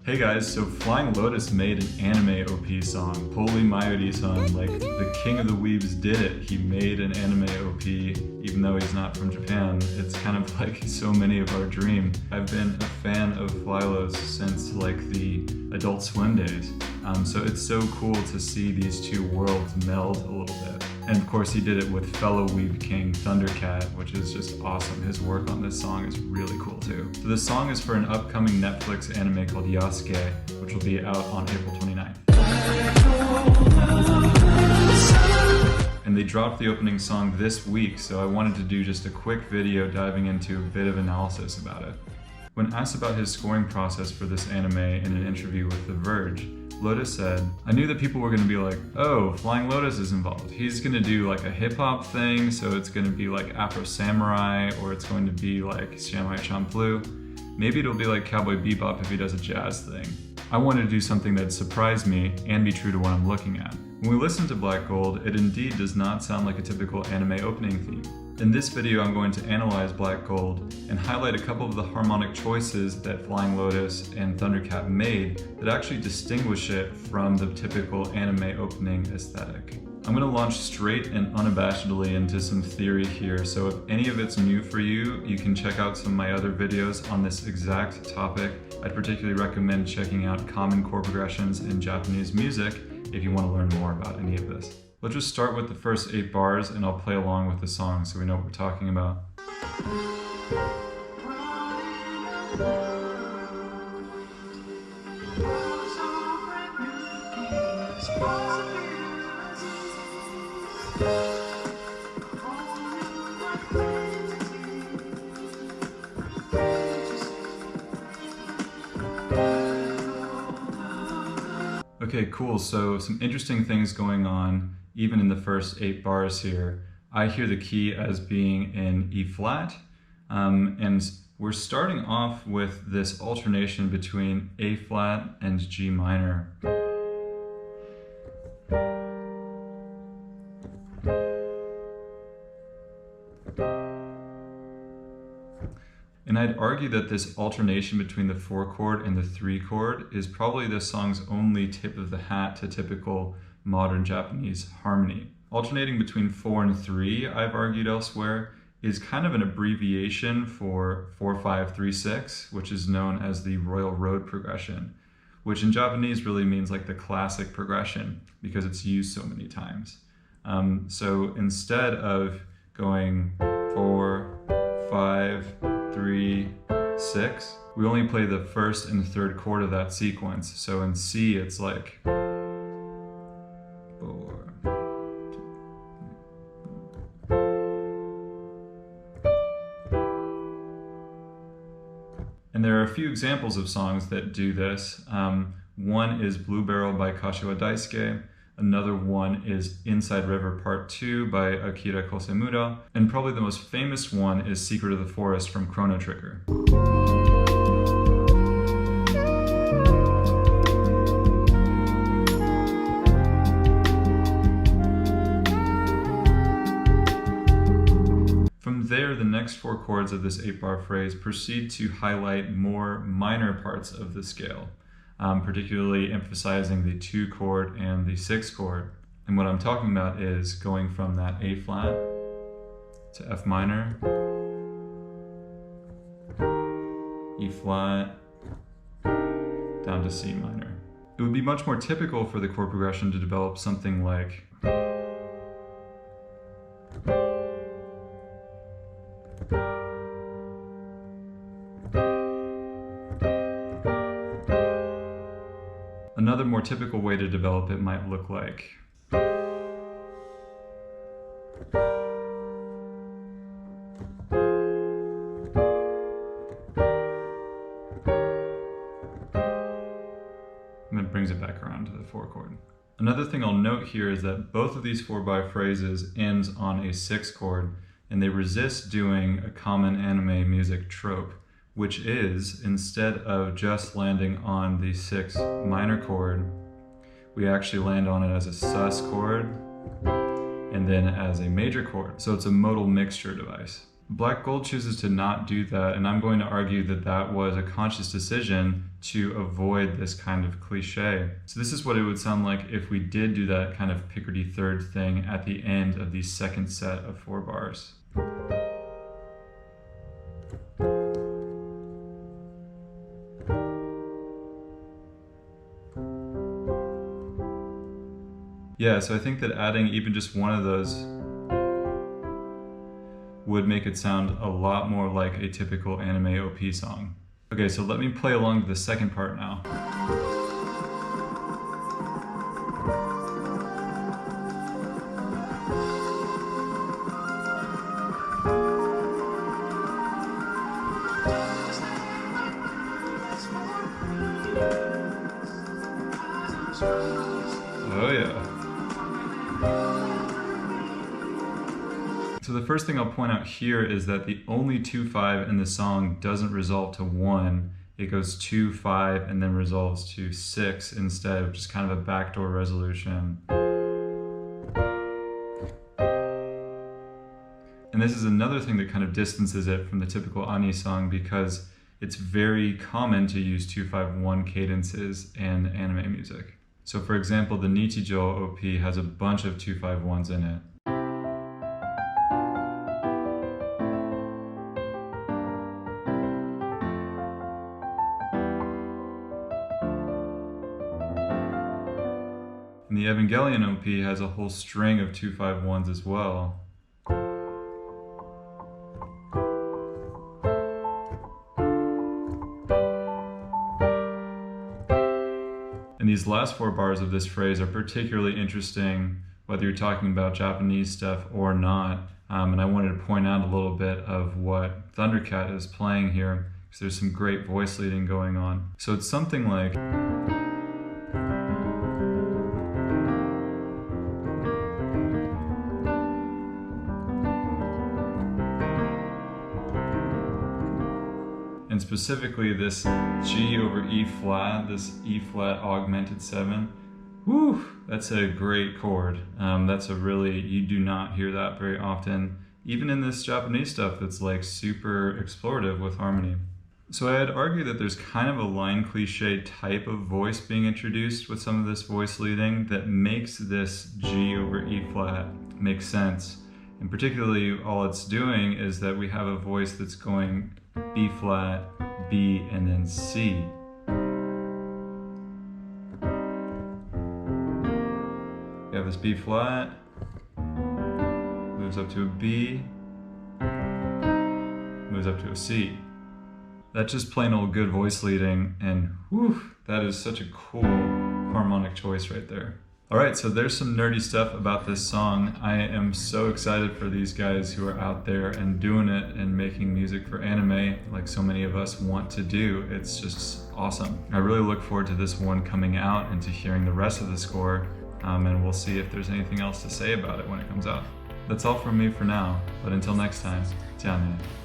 Hey guys, so Flying Lotus made an anime OP song, Poli Mayuri-san, like the king of the weebs did it. He made an anime OP even though he's not from Japan. It's kind of like so many of our dream. I've been a fan of Flylos since like the Adult Swim days. So it's so cool to see these two worlds meld a little bit. And of course he did it with fellow weeb king Thundercat, which is just awesome. His work on this song is really cool too. So this song is for an upcoming Netflix anime called Yasuke, which will be out on April 29th. And they dropped the opening song this week, so I wanted to do just a quick video diving into a bit of analysis about it. When asked about his scoring process for this anime in an interview with The Verge, Lotus said, "I knew that people were going to be like, oh, Flying Lotus is involved. He's going to do like a hip-hop thing, so it's going to be like Afro Samurai, or it's going to be like Siamai Champloo. Maybe it'll be like Cowboy Bebop if he does a jazz thing." I wanted to do something that surprised me and be true to what I'm looking at. When we listen to Black Gold, it indeed does not sound like a typical anime opening theme. In this video, I'm going to analyze Black Gold and highlight a couple of the harmonic choices that Flying Lotus and Thundercat made that actually distinguish it from the typical anime opening aesthetic. I'm going to launch straight and unabashedly into some theory here, so if any of it's new for you, you can check out some of my other videos on this exact topic. I'd particularly recommend checking out common chord progressions in Japanese music if you want to learn more about any of this. Let's just start with the first 8 bars and I'll play along with the song so we know what we're talking about. Okay, cool. So some interesting things going on even in the first 8 bars here. I hear the key as being in E flat, and we're starting off with this alternation between A flat and G minor. And I'd argue that this alternation between the 4 chord and the 3 chord is probably the song's only tip of the hat to typical modern Japanese harmony. Alternating between 4 and 3, I've argued elsewhere, is kind of an abbreviation for 4-5-3-6, which is known as the Royal Road progression, which in Japanese really means like the classic progression because it's used so many times. So instead of going 4, 5, 3, 6, we only play the first and third chord of that sequence. So in C, it's like 4, 2, 3. And there are a few examples of songs that do this. One is Blue Barrel by Kashiwa Daisuke. Another one is Inside River Part 2 by Akira Kosemura. And probably the most famous one is Secret of the Forest from Chrono Trigger. From there, the next 4 chords of this 8-bar phrase proceed to highlight more minor parts of the scale. Particularly emphasizing the 2 chord and the 6 chord. And what I'm talking about is going from that A flat to F minor, E flat, down to C minor. It would be much more typical for the chord progression to develop something like Another more typical way to develop it might look like and then brings it back around to the 4 chord. Another thing I'll note here is that both of these 4-bar phrases ends on a 6 chord, and they resist doing a common anime music trope, which is, instead of just landing on the 6 minor chord, we actually land on it as a sus chord and then as a major chord. So it's a modal mixture device. Black Gold chooses to not do that, and I'm going to argue that that was a conscious decision to avoid this kind of cliche. So this is what it would sound like if we did do that kind of Picardy third thing at the end of the second set of 4 bars. Yeah, so I think that adding even just one of those would make it sound a lot more like a typical anime OP song. Okay, so let me play along to the second part now. Oh yeah. So the first thing I'll point out here is that the only 2-5 in the song doesn't resolve to 1. It goes 2-5 and then resolves to 6 instead, which is kind of a backdoor resolution. And this is another thing that kind of distances it from the typical Ani song, because it's very common to use 2-5-1 cadences in anime music. So for example, the Nichijou OP has a bunch of 2-5-1s in it. And the Evangelion OP has a whole string of 2-5-1s as well. And these last 4 bars of this phrase are particularly interesting, whether you're talking about Japanese stuff or not. And I wanted to point out a little bit of what Thundercat is playing here, because there's some great voice leading going on. So it's something like... And specifically this G over E flat, this E flat augmented 7, whew, that's a great chord. That's a really, you do not hear that very often, even in this Japanese stuff that's like super explorative with harmony. So I'd argue that there's kind of a line cliche type of voice being introduced with some of this voice leading that makes this G over E flat make sense. And particularly all it's doing is that we have a voice that's going B flat, B, and then C. You have this B flat, moves up to a B, moves up to a C. That's just plain old good voice leading, and whew, that is such a cool harmonic choice right there. Alright, so there's some nerdy stuff about this song. I am so excited for these guys who are out there and doing it and making music for anime like so many of us want to do. It's just awesome. I really look forward to this one coming out and to hearing the rest of the score, and we'll see if there's anything else to say about it when it comes out. That's all from me for now, but until next time, じゃあね.